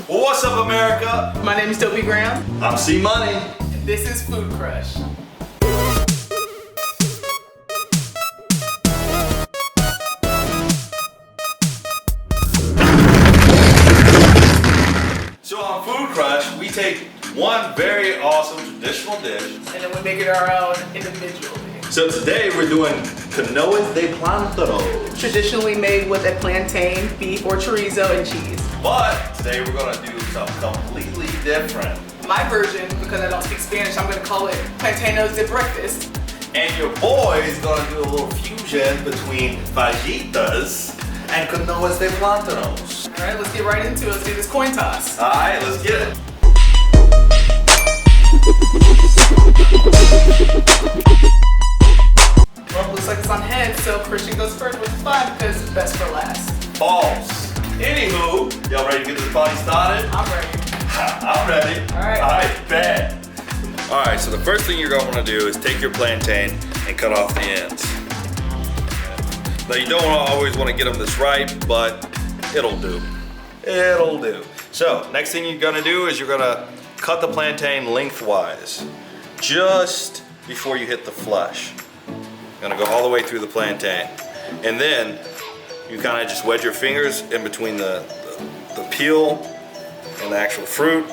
Well, what's up, America? My name is Dopey Graham. I'm C Money. And this is Food Crush. So on Food Crush, we take one very awesome traditional dish. And then we make it our own individually. So today we're doing Canoas de Plantanos. Traditionally made with a plantain, beef, or chorizo and cheese. But today we're gonna do something completely different. My version, because I don't speak Spanish, I'm gonna call it Platanos De Breakfast. And your boy is gonna do a little fusion between fajitas and Canoas de Plantanos. All right, let's get right into it. Let's do this coin toss. All right, let's get it. Well, looks like it's on head, so Christian goes first, which is fine because it's best for last. False. Anywho, y'all ready to get this party started? I'm ready. I'm ready. All right. I bet. All right, so the first thing you're gonna wanna do is take your plantain and cut off the ends. Now you don't always wanna get them this ripe, but it'll do. It'll do. So next thing you're gonna do is you're gonna cut the plantain lengthwise, just before you hit the flesh. You're gonna go all the way through the plantain. And then you kind of just wedge your fingers in between the peel and the actual fruit,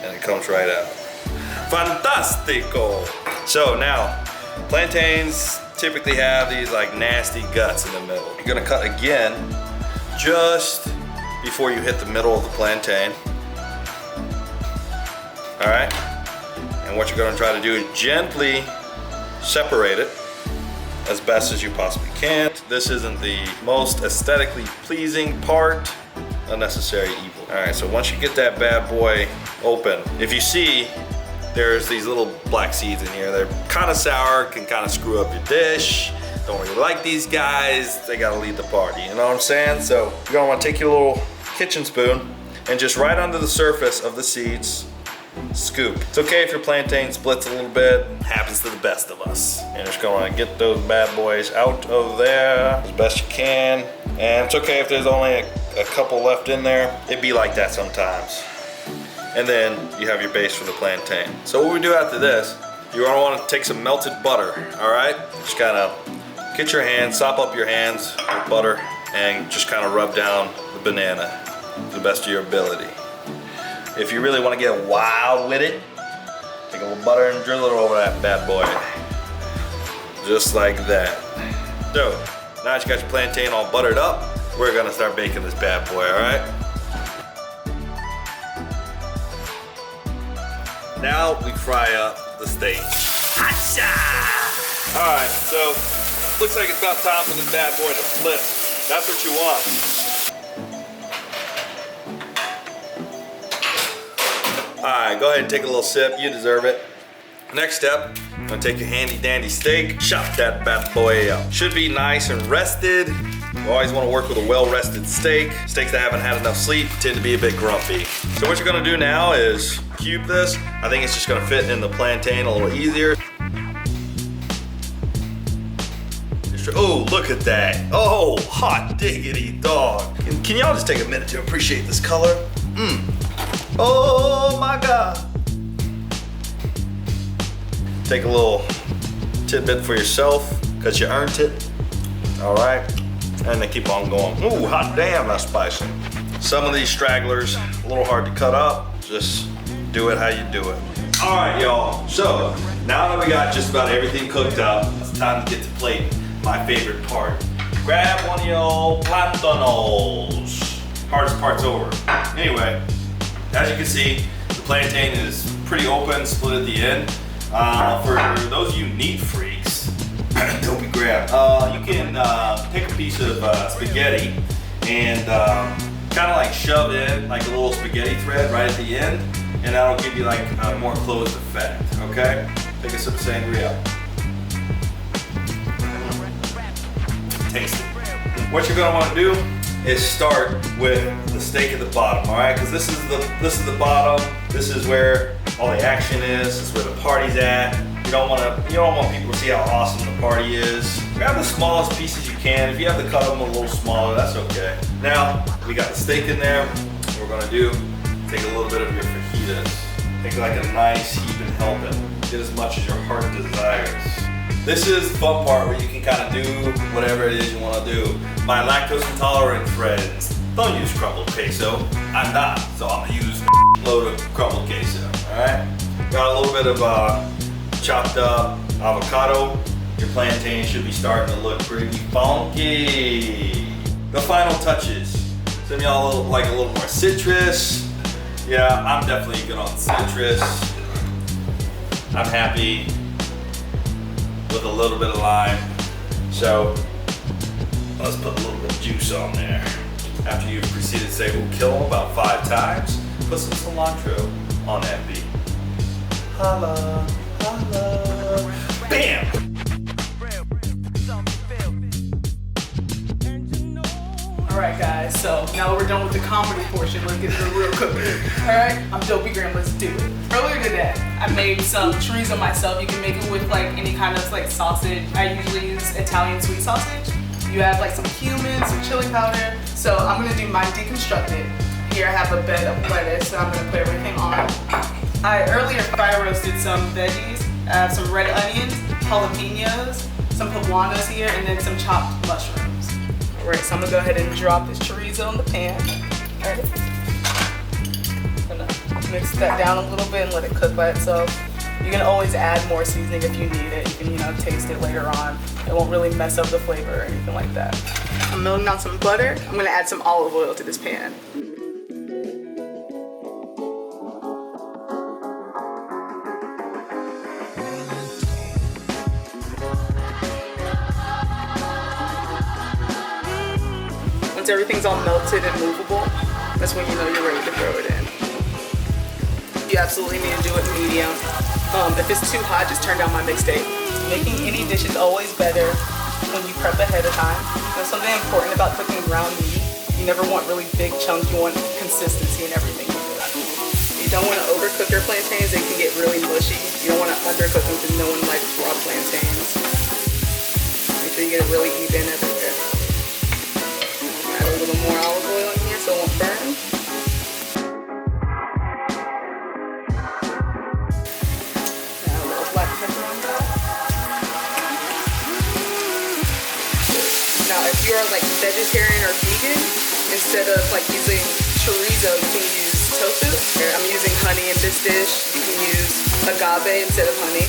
and it comes right out. Fantastico! So now, plantains typically have these like nasty guts in the middle. You're gonna cut again, just before you hit the middle of the plantain. All right? And what you're gonna try to do is gently separate it as best as you possibly can. This isn't the most aesthetically pleasing part. Unnecessary evil. All right, so once you get that bad boy open, if you see, there's these little black seeds in here. They're kind of sour, can kind of screw up your dish. Don't really like these guys. They gotta lead the party, you know what I'm saying? So you're gonna wanna take your little kitchen spoon and just right under the surface of the seeds, scoop. It's okay if your plantain splits a little bit. Happens to the best of us. You're just gonna get those bad boys out of there as best you can. And it's okay if there's only a couple left in there. It'd be like that sometimes. And then you have your base for the plantain. So what we do after this, you're gonna wanna take some melted butter, all right? Just kinda get your hands, sop up your hands with butter, and just kinda rub down the banana to the best of your ability. If you really want to get wild with it, take a little butter and drizzle it over that bad boy. Just like that. So, now that you got your plantain all buttered up, we're gonna start baking this bad boy, all right? Now we fry up the steak. Hacha! All right, so looks like it's about time for this bad boy to flip. That's what you want. All right, go ahead and take a little sip. You deserve it. Next step, I'm gonna take your handy dandy steak, chop that bad boy up. Should be nice and rested. You always wanna work with a well-rested steak. Steaks that haven't had enough sleep tend to be a bit grumpy. So what you're gonna do now is cube this. I think it's just gonna fit in the plantain a little easier. Oh, look at that. Oh, hot diggity dog. Can y'all just take a minute to appreciate this color? Oh my God. Take a little tidbit for yourself, because you earned it. All right, and then keep on going. Ooh, hot damn, that's spicy. Some of these stragglers, a little hard to cut up. Just do it how you do it. All right, y'all, so now that we got just about everything cooked up, it's time to get to plating, my favorite part. Grab one of your plantanos. Hardest part's over. Anyway, as you can see, the plantain is pretty open, split at the end. For those of you neat freaks, don't be grabbed. You can take a piece of spaghetti and kind of like shove in like a little spaghetti thread right at the end, and that'll give you like a more closed effect, okay? Take a sip of sangria. Taste it. What you're gonna wanna do is start with the steak at the bottom, all right? Because this is the bottom. This is where all the action is. This is where the party's at. You don't want people to see how awesome the party is. Grab the smallest pieces you can. If you have to cut them a little smaller, that's okay. Now we got the steak in there. What we're gonna do Take a little bit of your fajitas. Take like a nice heap and helping. Get as much as your heart desires. This is the fun part where you can kind of do whatever it is you want to do. My lactose intolerant friends, don't use crumbled queso. I'm not, so I'm gonna use a load of crumbled queso, all right? Got a little bit of chopped up avocado. Your plantain should be starting to look pretty funky. The final touches. Some of y'all like a little more citrus. Yeah, I'm definitely good on citrus. I'm happy with a little bit of lime. So let's put a little bit of juice on there. After you've proceeded to say we'll kill them about 5 times, put some cilantro on that beat. Holla, holla. Bam! Alright guys, so now that we're done with the comedy portion, let's get to the real cooking. Alright, I'm Dopey Graham, let's do it. Earlier today, I made some chorizo myself. You can make it with like any kind of like sausage. I usually use Italian sweet sausage. You have like some cumin, some chili powder. So I'm gonna do mine deconstructed. Here I have a bed of lettuce, so I'm gonna put everything on. I earlier fire roasted some veggies. I have some red onions, jalapenos, some poblanos here, and then some chopped mushrooms. Alright, so I'm gonna go ahead and drop this chorizo in the pan. Alright. Gonna mix that down a little bit and let it cook by itself. You can always add more seasoning if you need it. You can, taste it later on. It won't really mess up the flavor or anything like that. I'm melting down some butter. I'm gonna add some olive oil to this pan. Once everything's all melted and movable, that's when you know you're ready to throw it in. You absolutely need to do it medium. If it's too hot, just turn down my mixtape. Making any dish is always better when you prep ahead of time. There's something important about cooking ground meat. You never want really big chunks, you want consistency in everything you do. You don't want to overcook your plantains, they can get really mushy. You don't want to undercook them because no one likes raw plantains. Make sure you get it really even everywhere. Add a little more olive oil in here so it won't burn. Add a little black pepper on top. Now if you're like vegetarian or vegan, instead of like using chorizo, you can use tofu. Here, I'm using honey in this dish. You can use agave instead of honey.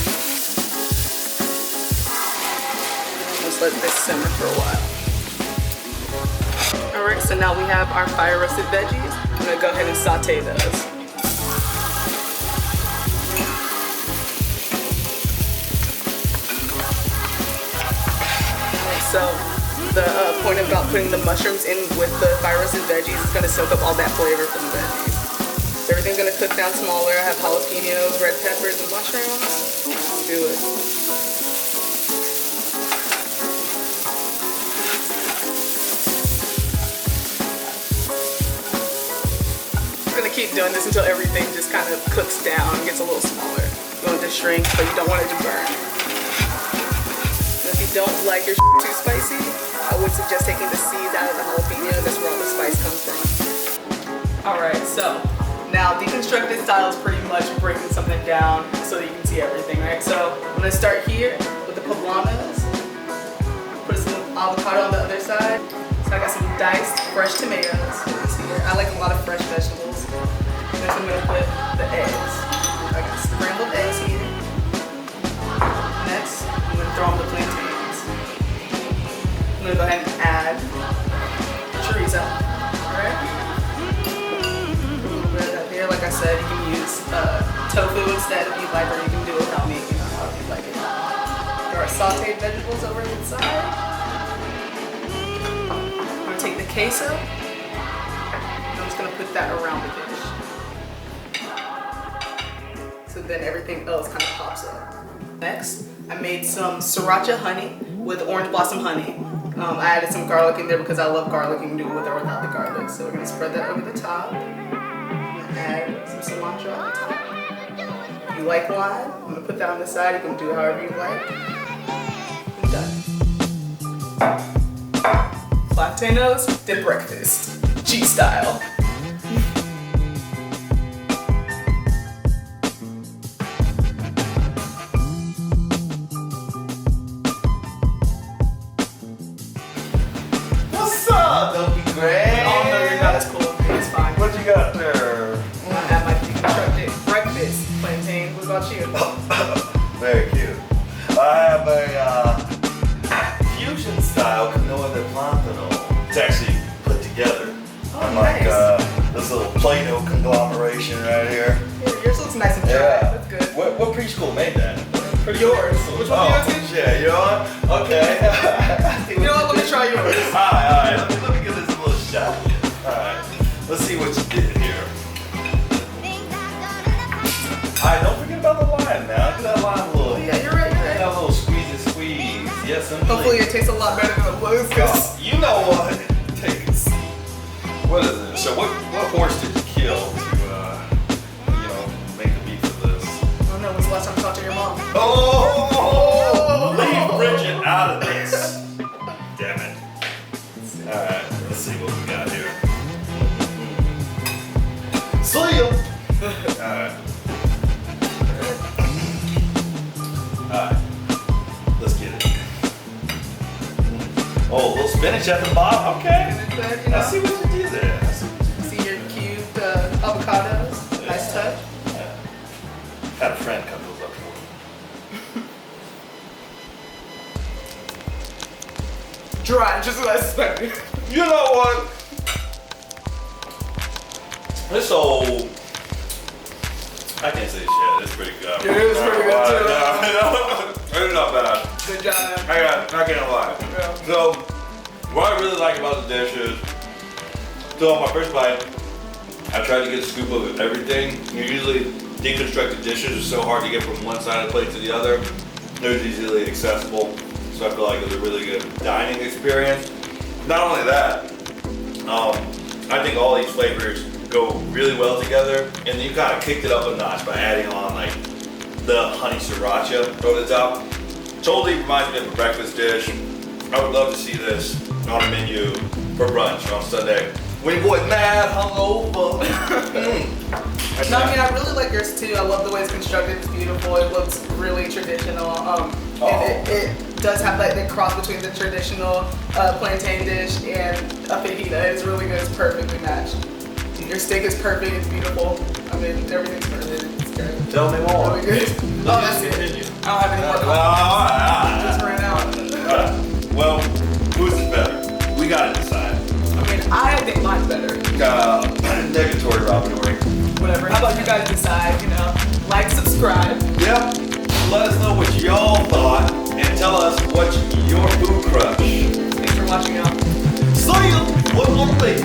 Let's let this simmer for a while. Alright, so now we have our fire roasted veggies. I'm gonna go ahead and saute those. Alright, so the point about putting the mushrooms in with the fire roasted veggies is gonna soak up all that flavor from the veggies. So everything's gonna cook down smaller. I have jalapenos, red peppers, and mushrooms. Let's do it. Keep doing this until everything just kind of cooks down and gets a little smaller. You want it to shrink, but you don't want it to burn. And if you don't like your too spicy, I would suggest taking the seeds out of the jalapeno. That's where all the spice comes from. Alright, so now deconstructed style is pretty much breaking something down so that you can see everything, right? So I'm going to start here with the poblanos. Put some avocado on the other side. So I got some diced fresh tomatoes. I like a lot of fresh vegetables. Next I'm going to put the eggs. I got scrambled eggs here. Next, I'm going to throw on the plantains. I'm going to go ahead and add chorizo. Alright? A little bit of that here. Like I said, you can use tofu instead if you like, or you can do it without meat, however you like it. There are sauteed vegetables over the side. I'm going to take the queso. I'm just gonna put that around the dish. So then everything else kind of pops up. Next, I made some sriracha honey with orange blossom honey. I added some garlic in there because I love garlic. You can do it with or without the garlic. So we're gonna spread that over the top. I'm gonna add some cilantro on the top. If you like lime, I'm gonna put that on the side. You can do it however you like. I'm done. Platanos de breakfast. G style. got there? I have my deconstructed breakfast plantain. What about you? Very cute. I have a fusion style Canoas de Platanos. It's actually put together. Unlike this little Play-Doh conglomeration right here. Yours looks nice and dry. Yeah. That's good. What preschool made that? Yours. Which one do you think? Yeah, you know what? Okay. You know what? Let me try yours. Alright. Let me give this a little shot. Alright. Let's see what you did here. Alright, don't forget about the lime now. Give that lime a little. Yeah, you're right. That little squeeze. Yes, and Hopefully it tastes a lot better than it looks. you know what? Take it. What is it? So what horse did you kill to make the beef of this? Oh no, when's the last time you talked to your mom? Oh! Leave Bridget out of this. Damn it. Alright, let's see what we got here. See ya! Alright. Alright. Let's get it. Oh, a little spinach at the bottom. Okay. I see what you did there. See your cubed avocados. Nice touch. Yeah. Had a friend cut those up for me. Dry, just as I suspected. You know what? This old... I can't say shit. It's pretty good. It is pretty good too. It's not bad. Good job, man. I can't lie. Yeah. So, what I really like about the dish is, so on my first bite, I tried to get a scoop of everything. Usually, deconstructed dishes are so hard to get from one side of the plate to the other. They're easily accessible, so I feel like it was a really good dining experience. Not only that, I think all these flavors go really well together, and then you kind of kicked it up a notch by adding on like the honey sriracha over the top. Totally reminds me of a breakfast dish. I would love to see this on a menu for brunch on Sunday. When your boy mad hungover. No, I mean, I really like yours too. I love the way it's constructed. It's beautiful. It looks really traditional. And it does have like the cross between the traditional plantain dish and a fajita. It's really good. It's perfectly matched. Your steak is perfect. It's beautiful. I mean, everything's perfect. It's good. Tell me more. Really good. Oh, that's it. I don't have any more. Just ran out. Well, whose is better? We gotta decide. I mean, I think mine's better. Negatory, Robinori. Whatever. How about you guys decide? Like, subscribe. Yep. Let us know what y'all thought and tell us what's your food crush. Thanks for watching, y'all. See ya. One more thing.